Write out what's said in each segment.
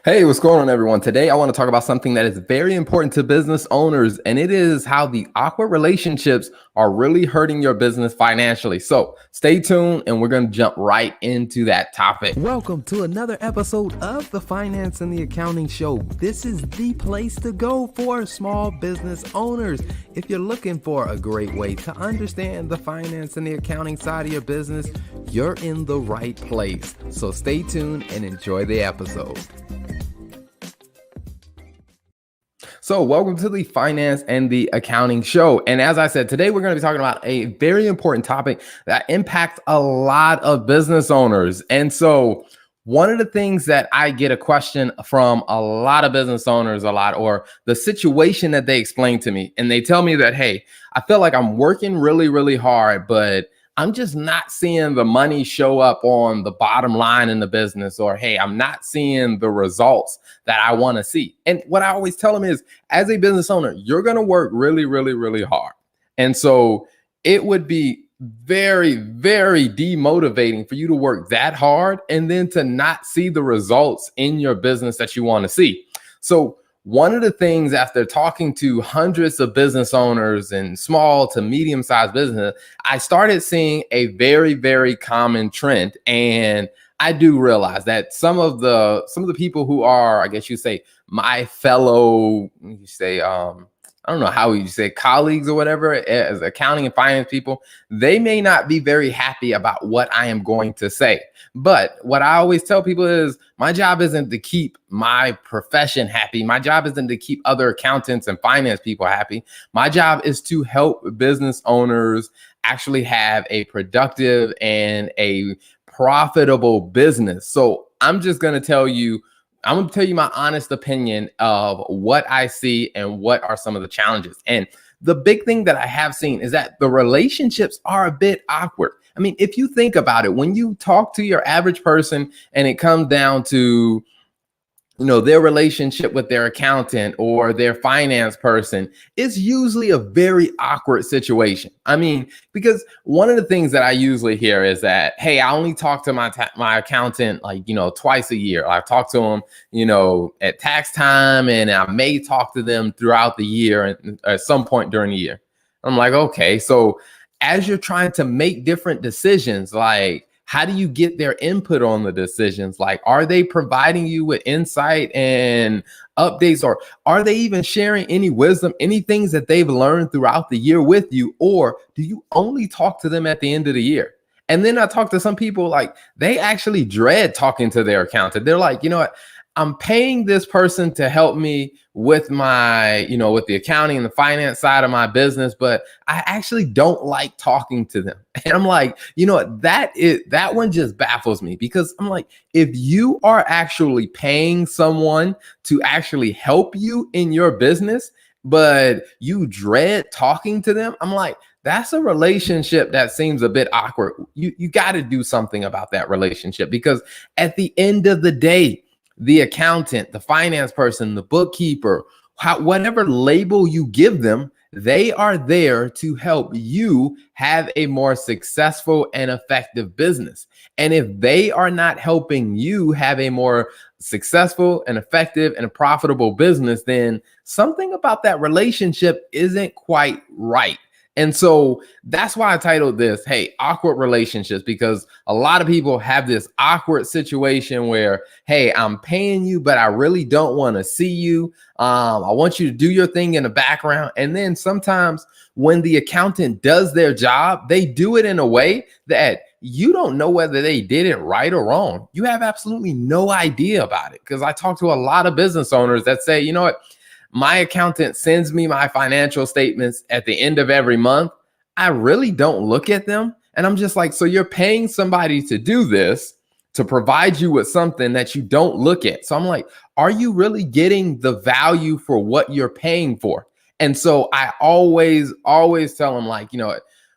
Hey, what's going on, everyone? Today, I want to talk about something that is very important to business owners, and it is how the awkward relationships are really hurting your business financially. So stay tuned, and we're going to jump right into that topic. Welcome to another episode of the Finance and the Accounting Show. This is the place to go for small business owners. If you're looking for a great way to understand the finance and the accounting side of your business, you're in the right place. So stay tuned and enjoy the episode. So welcome to the Finance and the Accounting Show. And as I said, today we're going to be talking about a very important topic that impacts a lot of business owners. And so one of the things that I get a question from a lot of business owners or the situation that they explain to me, and they tell me that, hey, I feel like I'm working really, really hard, but I'm just not seeing the money show up on the bottom line in the business, or, hey, I'm not seeing the results that I want to see. And what I always tell them is, as a business owner, you're going to work really, really, really hard. And so it would be very, very demotivating for you to work that hard and then to not see the results in your business that you want to see. So one of the things, after talking to hundreds of business owners and small to medium-sized business, I started seeing a very, very common trend. And I do realize that some of the people who are, I guess you say, my fellow, I don't know how you say, colleagues or whatever, as accounting and finance people, they may not be very happy about what I am going to say. But what I always tell people is, my job isn't to keep my profession happy. My job isn't to keep other accountants and finance people happy. My job is to help business owners actually have a productive and a profitable business. So I'm going to tell you my honest opinion of what I see and what are some of the challenges. And the big thing that I have seen is that the relationships are a bit awkward. I mean, if you think about it, when you talk to your average person and it comes down to, their relationship with their accountant or their finance person, is usually a very awkward situation. I mean, because one of the things that I usually hear is that, hey, I only talk to my accountant twice a year. I talk to them, at tax time, and I may talk to them throughout the year and at some point during the year. I'm like, okay, so as you're trying to make different decisions, like, how do you get their input on the decisions? Like, are they providing you with insight and updates, or are they even sharing any wisdom, any things that they've learned throughout the year with you? Or do you only talk to them at the end of the year? And then I talk to some people, like, they actually dread talking to their accountant. They're like, you know what? I'm paying this person to help me with my, with the accounting and the finance side of my business, but I actually don't like talking to them. And I'm like, that one just baffles me, because I'm like, if you are actually paying someone to actually help you in your business, but you dread talking to them, I'm like, that's a relationship that seems a bit awkward. You got to do something about that relationship, because at the end of the day, the accountant, the finance person, the bookkeeper, whatever label you give them, they are there to help you have a more successful and effective business. And if they are not helping you have a more successful and effective and profitable business, then something about that relationship isn't quite right. And so that's why I titled this, hey, awkward relationships, because a lot of people have this awkward situation where, hey, I'm paying you, but I really don't want to see you. I want you to do your thing in the background. And then sometimes when the accountant does their job, they do it in a way that you don't know whether they did it right or wrong. You have absolutely no idea about it. Because I talk to a lot of business owners that say, you know what? My accountant sends me my financial statements at the end of every month. I really don't look at them. And I'm just like, so you're paying somebody to do this, to provide you with something that you don't look at. So I'm like, are you really getting the value for what you're paying for? And so I always tell them, like,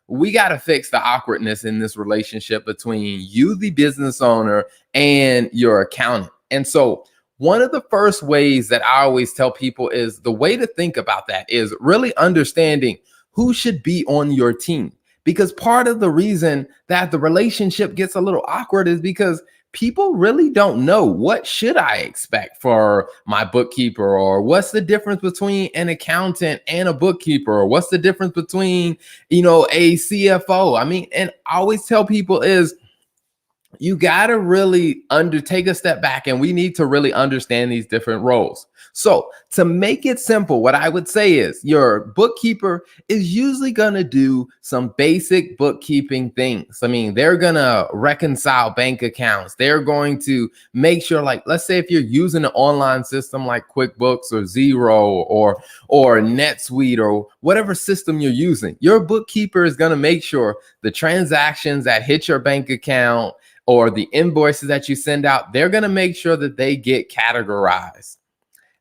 we got to fix the awkwardness in this relationship between you, the business owner, and your accountant. And so one of the first ways that I always tell people is, the way to think about that is really understanding who should be on your team. Because part of the reason that the relationship gets a little awkward is because people really don't know what should I expect for my bookkeeper, or what's the difference between an accountant and a bookkeeper, or what's the difference between, a CFO. I mean, and I always tell people is you got to really take a step back, and we need to really understand these different roles. So to make it simple, what I would say is your bookkeeper is usually going to do some basic bookkeeping things. I mean, they're going to reconcile bank accounts. They're going to make sure, like, let's say if you're using an online system like QuickBooks or Zero or NetSuite or whatever system you're using, your bookkeeper is going to make sure the transactions that hit your bank account or the invoices that you send out, they're going to make sure that they get categorized.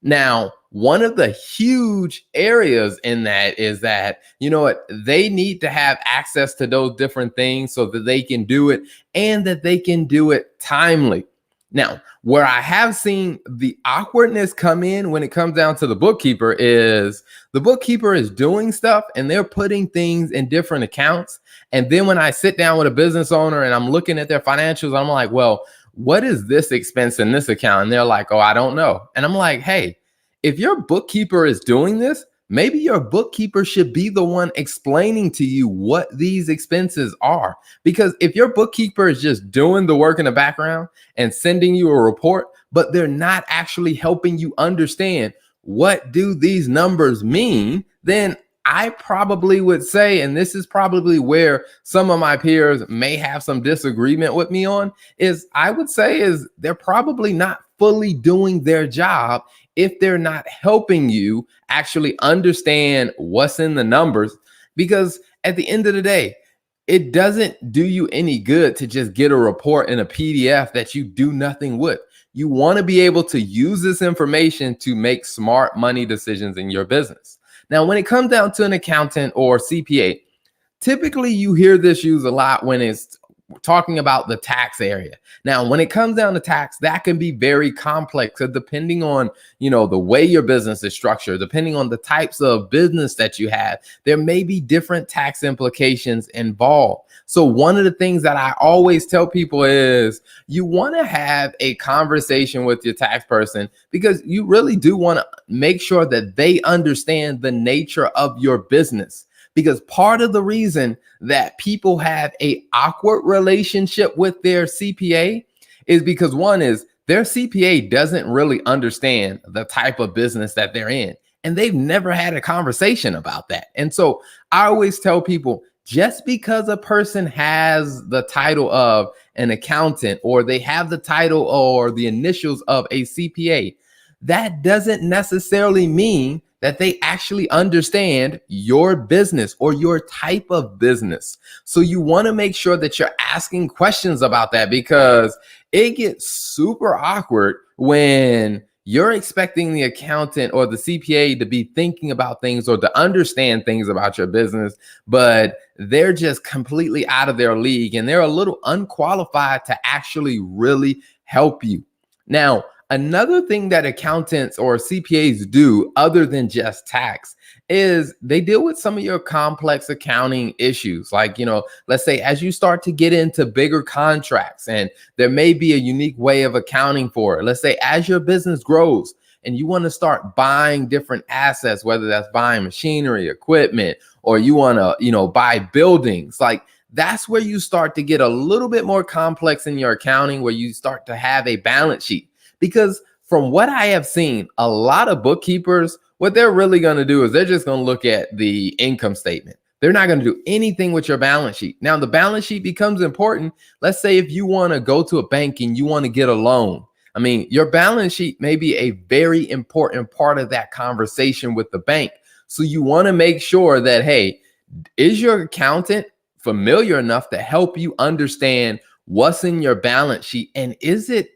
Now, one of the huge areas in that is that, they need to have access to those different things so that they can do it and that they can do it timely. Now, where I have seen the awkwardness come in when it comes down to the bookkeeper is the bookkeeper is doing stuff and they're putting things in different accounts. And then when I sit down with a business owner and I'm looking at their financials, I'm like, well, what is this expense in this account? And they're like, oh, I don't know. And I'm like, hey, if your bookkeeper is doing this, maybe your bookkeeper should be the one explaining to you what these expenses are. Because if your bookkeeper is just doing the work in the background and sending you a report, but they're not actually helping you understand what do these numbers mean, then I probably would say, and this is probably where some of my peers may have some disagreement with me on, is I would say is they're probably not fully doing their job if they're not helping you actually understand what's in the numbers. Because at the end of the day, it doesn't do you any good to just get a report in a PDF that you do nothing with. You want to be able to use this information to make smart money decisions in your business. Now, when it comes down to an accountant or CPA, typically you hear this used a lot when it's talking about the tax area. Now, when it comes down to tax, that can be very complex depending on, the way your business is structured, depending on the types of business that you have, there may be different tax implications involved. So one of the things that I always tell people is you want to have a conversation with your tax person because you really do want to make sure that they understand the nature of your business. Because part of the reason that people have a awkward relationship with their CPA is because one is their CPA doesn't really understand the type of business that they're in. And they've never had a conversation about that. And so I always tell people, just because a person has the title of an accountant or they have the title or the initials of a CPA, that doesn't necessarily mean that they actually understand your business or your type of business. So you want to make sure that you're asking questions about that because it gets super awkward when you're expecting the accountant or the CPA to be thinking about things or to understand things about your business, but they're just completely out of their league and they're a little unqualified to actually really help you. Now, another thing that accountants or CPAs do other than just tax is they deal with some of your complex accounting issues. Like, let's say as you start to get into bigger contracts and there may be a unique way of accounting for it. Let's say as your business grows and you want to start buying different assets, whether that's buying machinery, equipment, or you want to, buy buildings, like that's where you start to get a little bit more complex in your accounting, where you start to have a balance sheet. Because from what I have seen, a lot of bookkeepers, what they're really going to do is they're just going to look at the income statement. They're not going to do anything with your balance sheet. Now, the balance sheet becomes important. Let's say if you want to go to a bank and you want to get a loan. I mean, your balance sheet may be a very important part of that conversation with the bank. So you want to make sure that, hey, is your accountant familiar enough to help you understand what's in your balance sheet? And is it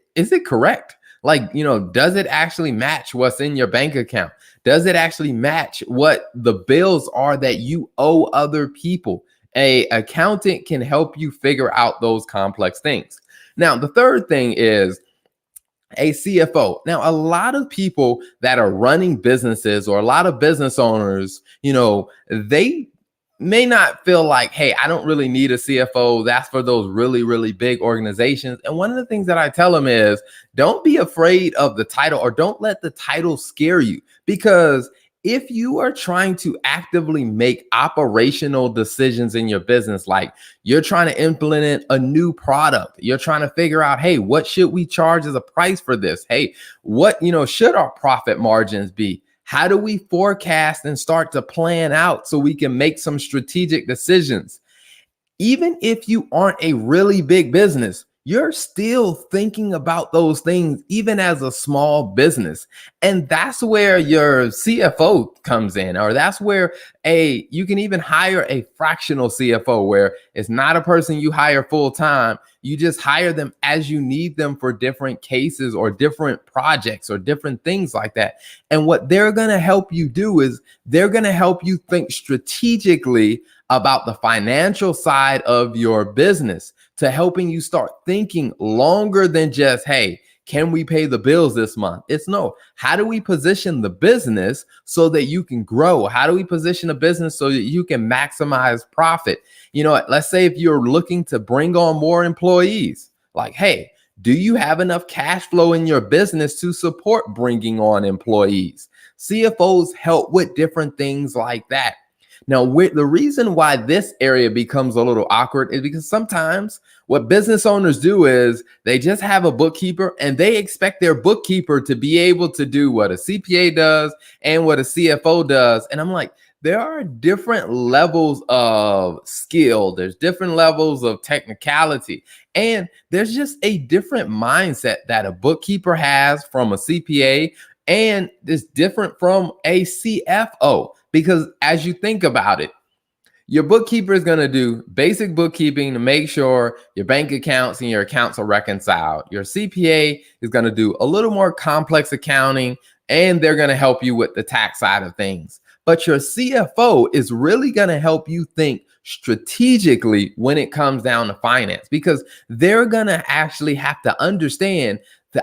correct? Like, does it actually match what's in your bank account? Does it actually match what the bills are that you owe other people? An accountant can help you figure out those complex things. Now, the third thing is a CFO. Now, a lot of people that are running businesses or a lot of business owners, they may not feel like, hey, I don't really need a CFO. That's for those really, really big organizations. And one of the things that I tell them is don't be afraid of the title, or don't let the title scare you. Because if you are trying to actively make operational decisions in your business, like you're trying to implement a new product, you're trying to figure out, hey, what should we charge as a price for this? Hey, what, should our profit margins be? How do we forecast and start to plan out so we can make some strategic decisions? Even if you aren't a really big business, you're still thinking about those things, even as a small business. And that's where your CFO comes in, or that's where you can even hire a fractional CFO, where it's not a person you hire full time. You just hire them as you need them for different cases or different projects or different things like that. And what they're going to help you do is they're going to help you think strategically about the financial side of your business, to helping you start thinking longer than just, hey, can we pay the bills this month? It's no, how do we position the business so that you can grow? How do we position a business so that you can maximize profit? Let's say if you're looking to bring on more employees, like, hey, do you have enough cash flow in your business to support bringing on employees? CFOs help with different things like that. Now, the reason why this area becomes a little awkward is because sometimes what business owners do is they just have a bookkeeper, and they expect their bookkeeper to be able to do what a CPA does and what a CFO does. And I'm like, there are different levels of skill. There's different levels of technicality. And there's just a different mindset that a bookkeeper has from a CPA, and it's different from a CFO. Because as you think about it, your bookkeeper is going to do basic bookkeeping to make sure your bank accounts and your accounts are reconciled. Your CPA is going to do a little more complex accounting, and they're going to help you with the tax side of things. But your CFO is really going to help you think strategically when it comes down to finance, because they're going to actually have to understand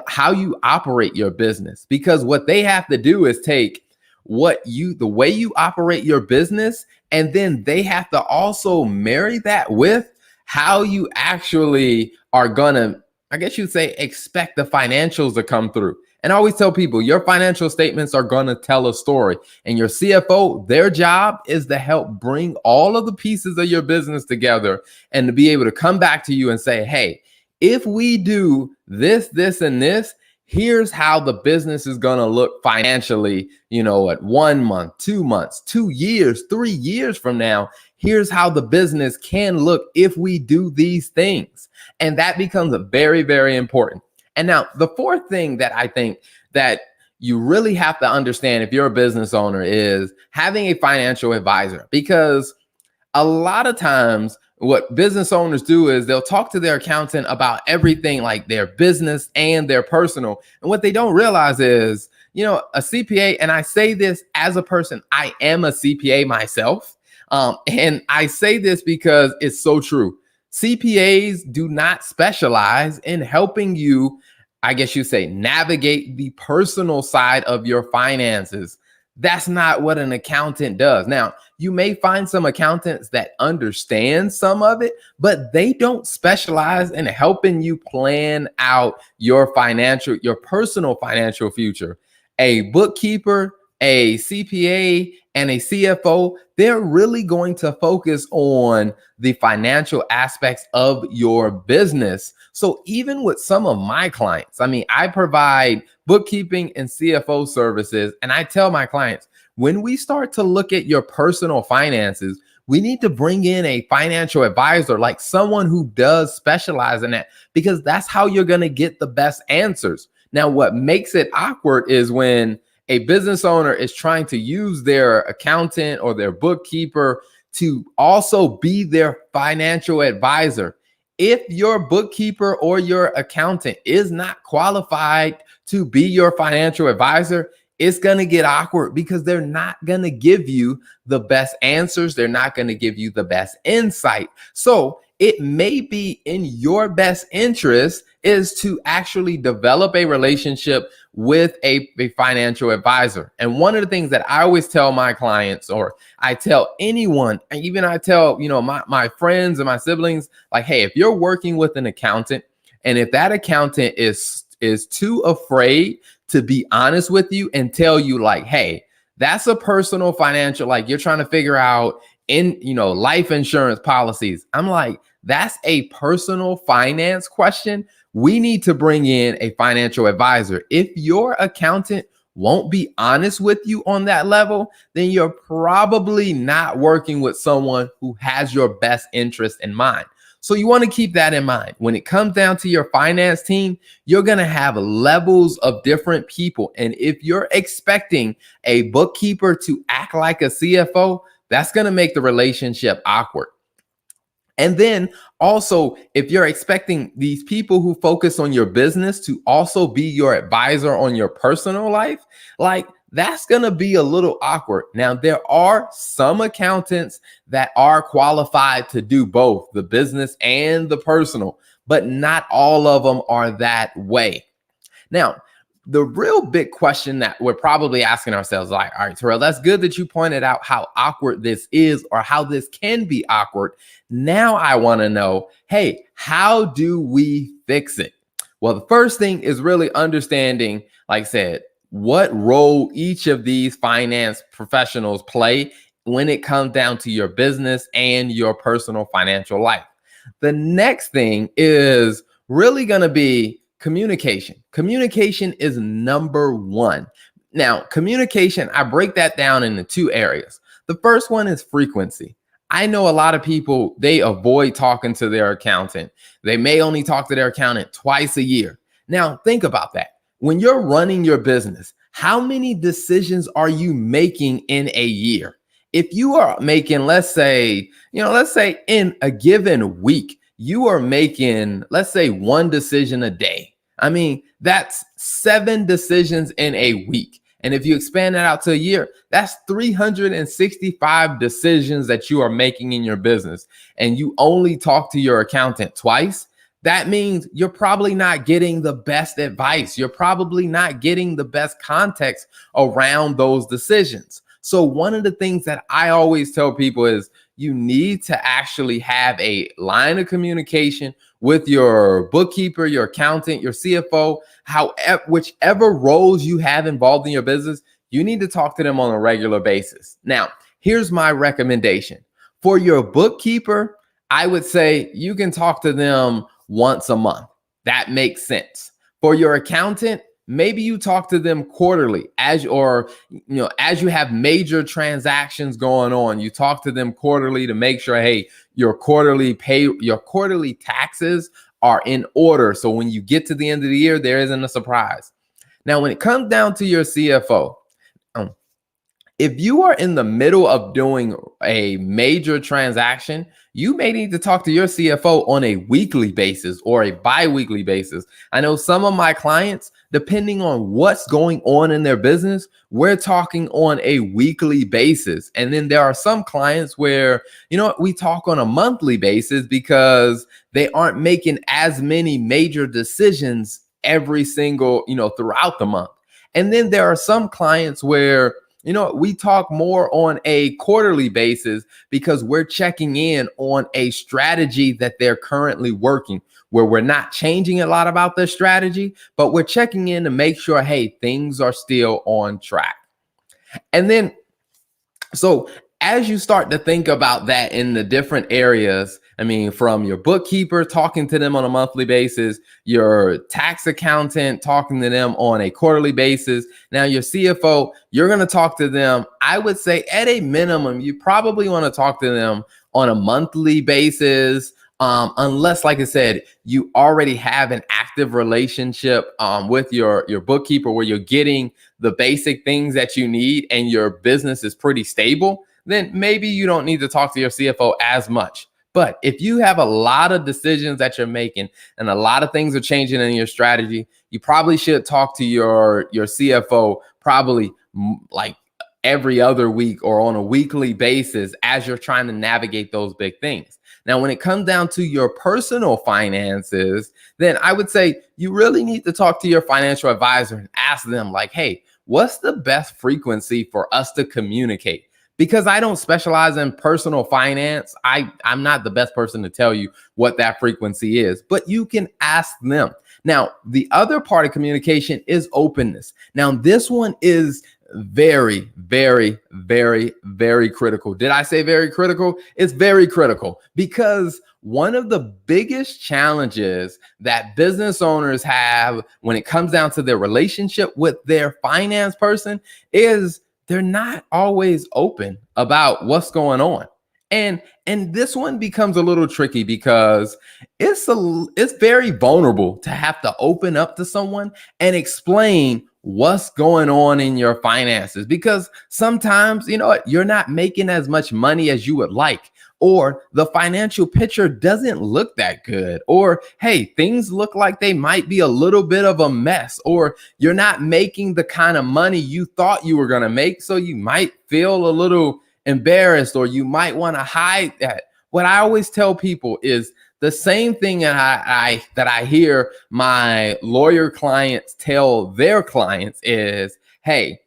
how you operate your business. Because what they have to do is take the way you operate your business, and then they have to also marry that with how you actually are gonna, I guess you'd say, expect the financials to come through. And I always tell people, your financial statements are gonna tell a story, and your CFO, their job is to help bring all of the pieces of your business together, and to be able to come back to you and say, hey, if we do this, this, and this, here's how the business is going to look financially, at 1 month, 2 months, 2 years, 3 years from now. Here's how the business can look if we do these things. And that becomes very, very important. And now the fourth thing that I think that you really have to understand if you're a business owner is having a financial advisor. Because a lot of times what business owners do is they'll talk to their accountant about everything, like their business and their personal. And what they don't realize is, a CPA, and I say this as a person, I am a CPA myself. And I say this because it's so true. CPAs do not specialize in helping you, I guess you say, navigate the personal side of your finances. That's not what an accountant does. Now, you may find some accountants that understand some of it, but they don't specialize in helping you plan out your personal financial future. A bookkeeper, a CPA, and a CFO, they're really going to focus on the financial aspects of your business. So even with some of my clients, I provide bookkeeping and CFO services, and I tell my clients, when we start to look at your personal finances, we need to bring in a financial advisor, like someone who does specialize in that, because that's how you're going to get the best answers. Now, what makes it awkward is when a business owner is trying to use their accountant or their bookkeeper to also be their financial advisor. If your bookkeeper or your accountant is not qualified to be your financial advisor, it's going to get awkward, because they're not going to give you the best answers. They're not going to give you the best insight. So it may be in your best interest is to actually develop a relationship with a financial advisor. And one of the things that I always tell my clients, or I tell anyone, and even I tell, my friends and my siblings, like, hey, if you're working with an accountant, and if that accountant is too afraid to be honest with you and tell you, like, hey, that's a personal financial, like you're trying to figure out life insurance policies. I'm like, that's a personal finance question. We need to bring in a financial advisor. If your accountant won't be honest with you on that level, then you're probably not working with someone who has your best interest in mind. So you want to keep that in mind. When it comes down to your finance team, you're going to have levels of different people. And if you're expecting a bookkeeper to act like a CFO, that's going to make the relationship awkward. And then also, if you're expecting these people who focus on your business to also be your advisor on your personal life, like that's going to be a little awkward. Now, there are some accountants that are qualified to do both the business and the personal, but not all of them are that way. Now, the real big question that we're probably asking ourselves, like, all right, Terrell, that's good that you pointed out how awkward this is, or how this can be awkward. Now I want to know, hey, how do we fix it? Well, the first thing is really understanding, like I said, what role each of these finance professionals play when it comes down to your business and your personal financial life. The next thing is really going to be communication. Communication is number one. Now, communication, I break that down into two areas. The first one is frequency. I know a lot of people, they avoid talking to their accountant. They may only talk to their accountant twice a year. Now, think about that. When you're running your business, how many decisions are you making in a year? If you are making, let's say in a given week, you are making, let's say, one decision a day. I mean, that's 7 decisions in a week. And if you expand that out to a year, that's 365 decisions that you are making in your business. And you only talk to your accountant twice. That means you're probably not getting the best advice. You're probably not getting the best context around those decisions. So one of the things that I always tell people is you need to actually have a line of communication with your bookkeeper, your accountant, your CFO, whichever roles you have involved in your business, you need to talk to them on a regular basis. Now, here's my recommendation. For your bookkeeper, I would say you can talk to them once a month. That makes sense. For your accountant, maybe you talk to them quarterly as you have major transactions going on. You talk to them quarterly to make sure, hey, your quarterly taxes are in order. So when you get to the end of the year, there isn't a surprise. Now, when it comes down to your CFO, if you are in the middle of doing a major transaction, you may need to talk to your CFO on a weekly basis or a bi-weekly basis. I know some of my clients, depending on what's going on in their business, we're talking on a weekly basis. And then there are some clients where, we talk on a monthly basis because they aren't making as many major decisions every single, throughout the month. And then there are some clients where we talk more on a quarterly basis because we're checking in on a strategy that they're currently working, where we're not changing a lot about their strategy, but we're checking in to make sure, hey, things are still on track. And then, so as you start to think about that in the different areas, I mean, from your bookkeeper, talking to them on a monthly basis, your tax accountant, talking to them on a quarterly basis. Now, your CFO, you're going to talk to them, I would say at a minimum, you probably want to talk to them on a monthly basis. Unless, like I said, you already have an active relationship with your bookkeeper where you're getting the basic things that you need and your business is pretty stable, then maybe you don't need to talk to your CFO as much. But if you have a lot of decisions that you're making and a lot of things are changing in your strategy, you probably should talk to your CFO probably like every other week or on a weekly basis as you're trying to navigate those big things. Now, when it comes down to your personal finances, then I would say you really need to talk to your financial advisor and ask them, like, hey, what's the best frequency for us to communicate? Because I don't specialize in personal finance, I'm not the best person to tell you what that frequency is, but you can ask them. Now, the other part of communication is openness. Now, this one is very, very, very, very critical. Did I say very critical? It's very critical because one of the biggest challenges that business owners have when it comes down to their relationship with their finance person is they're not always open about what's going on. And this one becomes a little tricky because it's very vulnerable to have to open up to someone and explain what's going on in your finances, because sometimes, you know what, you're not making as much money as you would like, or the financial picture doesn't look that good, or hey, things look like they might be a little bit of a mess, or you're not making the kind of money you thought you were going to make, so you might feel a little embarrassed, or you might want to hide that. What I always tell people is the same thing that I hear my lawyer clients tell their clients is, hey,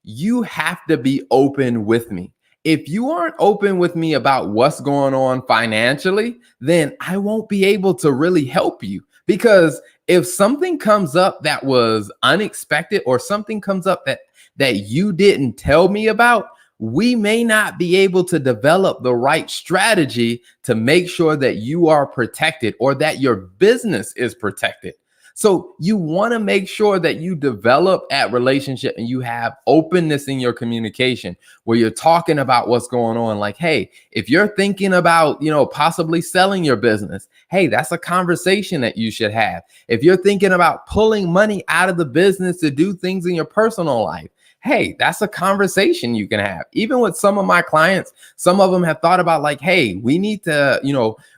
you have to be open with me. If you aren't open with me about what's going on financially, then I won't be able to really help you. Because if something comes up that was unexpected, or something comes up that you didn't tell me about, we may not be able to develop the right strategy to make sure that you are protected or that your business is protected. So you want to make sure that you develop that relationship and you have openness in your communication where you're talking about what's going on. Like, hey, if you're thinking about, possibly selling your business, hey, that's a conversation that you should have. If you're thinking about pulling money out of the business to do things in your personal life, hey, that's a conversation you can have. Even with some of my clients, some of them have thought about like, hey, we need to,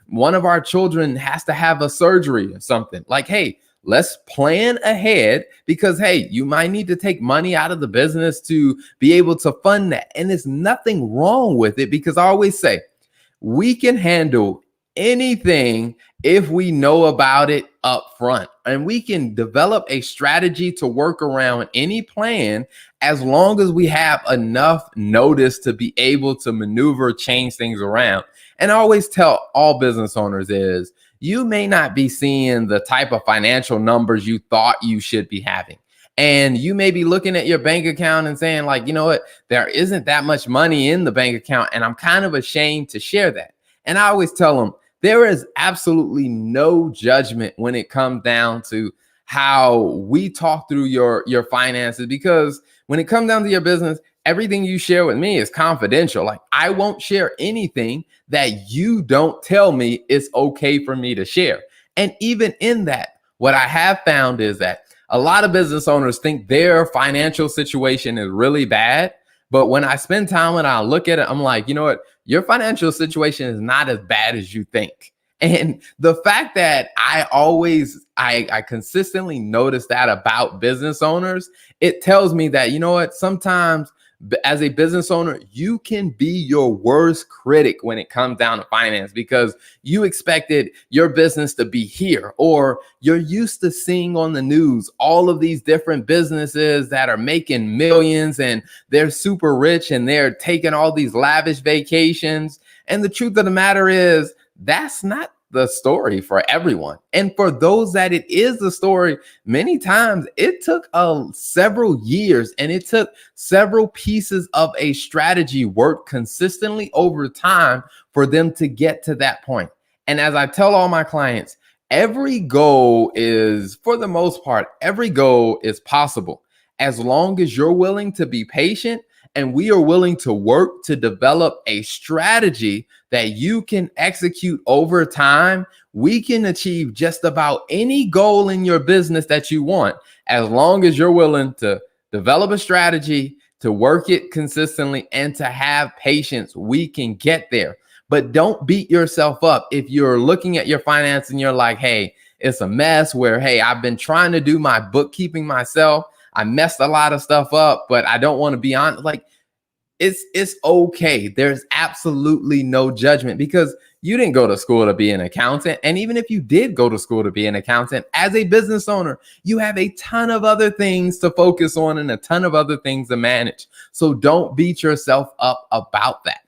one of our children has to have a surgery or something. Like, hey, let's plan ahead because, hey, you might need to take money out of the business to be able to fund that. And there's nothing wrong with it because I always say we can handle anything if we know about it up front, and we can develop a strategy to work around any plan as long as we have enough notice to be able to maneuver, change things around. And I always tell all business owners is you may not be seeing the type of financial numbers you thought you should be having. And you may be looking at your bank account and saying like, you know what, there isn't that much money in the bank account and I'm kind of ashamed to share that. And I always tell them, there is absolutely no judgment when it comes down to how we talk through your finances, because when it comes down to your business, everything you share with me is confidential. Like I won't share anything that you don't tell me it's okay for me to share. And even in that, what I have found is that a lot of business owners think their financial situation is really bad. But when I spend time and I look at it, I'm like, you know what? Your financial situation is not as bad as you think. And the fact that I consistently notice that about business owners, it tells me that, you know what, sometimes as a business owner, you can be your worst critic when it comes down to finance because you expected your business to be here, or you're used to seeing on the news all of these different businesses that are making millions and they're super rich and they're taking all these lavish vacations. And the truth of the matter is that's not the story for everyone. And for those that it is the story, many times it took several years and it took several pieces of a strategy work consistently over time for them to get to that point. And as I tell all my clients, every goal is, for the most part, every goal is possible as long as you're willing to be patient and we are willing to work to develop a strategy that you can execute over time. We can achieve just about any goal in your business that you want, as long as you're willing to develop a strategy, to work it consistently, and to have patience. We can get there. But don't beat yourself up if you're looking at your finance and you're like, hey, it's a mess, where, hey, I've been trying to do my bookkeeping myself. I messed a lot of stuff up, but I don't want to be honest. Like, it's okay. There's absolutely no judgment because you didn't go to school to be an accountant. And even if you did go to school to be an accountant, as a business owner, you have a ton of other things to focus on and a ton of other things to manage. So don't beat yourself up about that.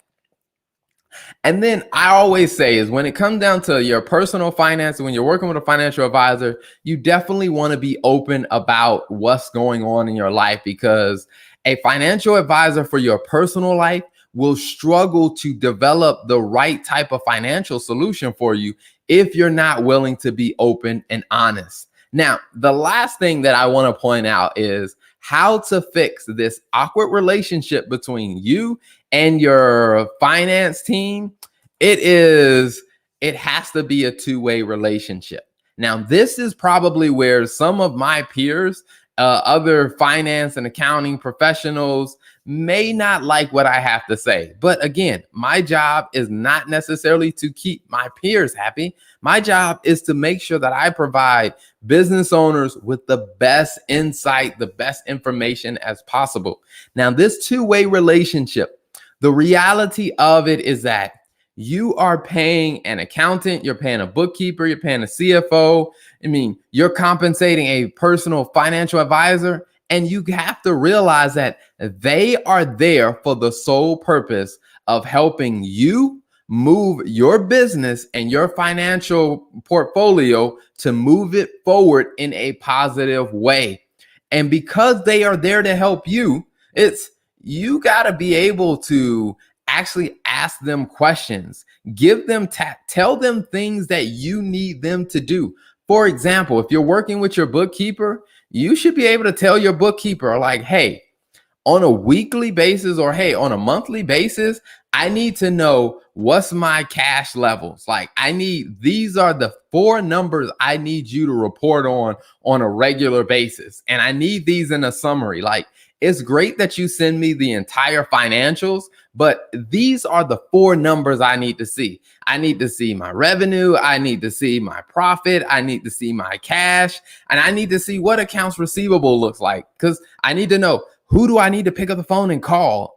And then I always say is when it comes down to your personal finance, when you're working with a financial advisor, you definitely want to be open about what's going on in your life, because a financial advisor for your personal life will struggle to develop the right type of financial solution for you if you're not willing to be open and honest. Now, the last thing that I want to point out is how to fix this awkward relationship between you and your finance team. It has to be a two-way relationship. Now, this is probably where some of my peers, other finance and accounting professionals, may not like what I have to say. But again, my job is not necessarily to keep my peers happy. My job is to make sure that I provide business owners with the best insight, the best information as possible. Now, this two-way relationship, the reality of it is that you are paying an accountant, you're paying a bookkeeper, you're paying a CFO. I mean, you're compensating a personal financial advisor, and you have to realize that they are there for the sole purpose of helping you move your business and your financial portfolio to move it forward in a positive way. And because they are there to help you, you got to be able to actually ask them questions, tell them things that you need them to do. For example, if you're working with your bookkeeper, you should be able to tell your bookkeeper, like, hey, on a weekly basis, or hey, on a monthly basis, I need to know what's my cash levels. Like, these are the 4 numbers I need you to report on a regular basis. And I need these in a summary. Like, it's great that you send me the entire financials, but these are the 4 numbers I need to see. I need to see my revenue. I need to see my profit. I need to see my cash. And I need to see what accounts receivable looks like, because I need to know, who do I need to pick up the phone and call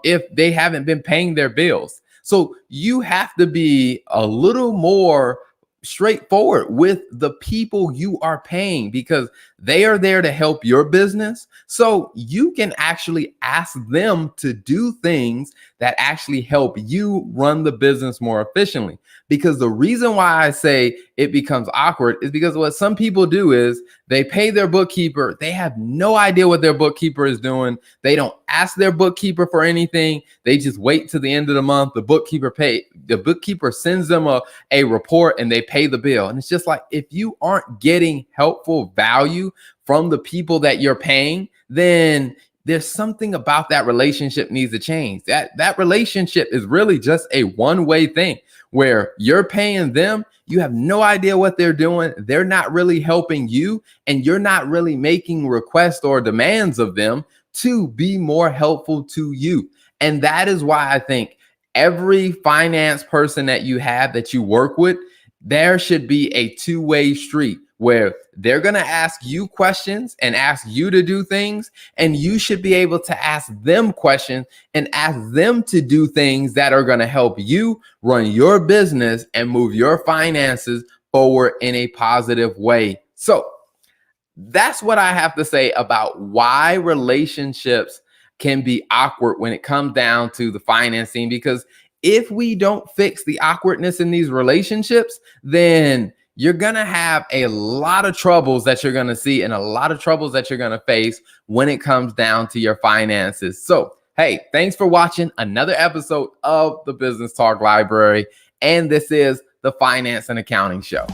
if they haven't been paying their bills? So you have to be a little more straightforward with the people you are paying, because they are there to help your business. So you can actually ask them to do things that actually help you run the business more efficiently. Because the reason why I say it becomes awkward is because what some people do is they pay their bookkeeper. They have no idea what their bookkeeper is doing. They don't ask their bookkeeper for anything. They just wait to the end of the month. The bookkeeper sends them a report and they pay the bill. And it's just like, if you aren't getting helpful value from the people that you're paying, then there's something about that relationship needs to change. That relationship is really just a one-way thing where you're paying them. You have no idea what they're doing. They're not really helping you, and you're not really making requests or demands of them to be more helpful to you. And that is why I think every finance person that you have, that you work with, there should be a two-way street where they're going to ask you questions and ask you to do things, and you should be able to ask them questions and ask them to do things that are going to help you run your business and move your finances forward in a positive way. So that's what I have to say about why relationships can be awkward when it comes down to the financing. Because if we don't fix the awkwardness in these relationships, then you're going to have a lot of troubles that you're going to see and a lot of troubles that you're going to face when it comes down to your finances. So, hey, thanks for watching another episode of the Business Talk Library. And this is the Finance and Accounting Show.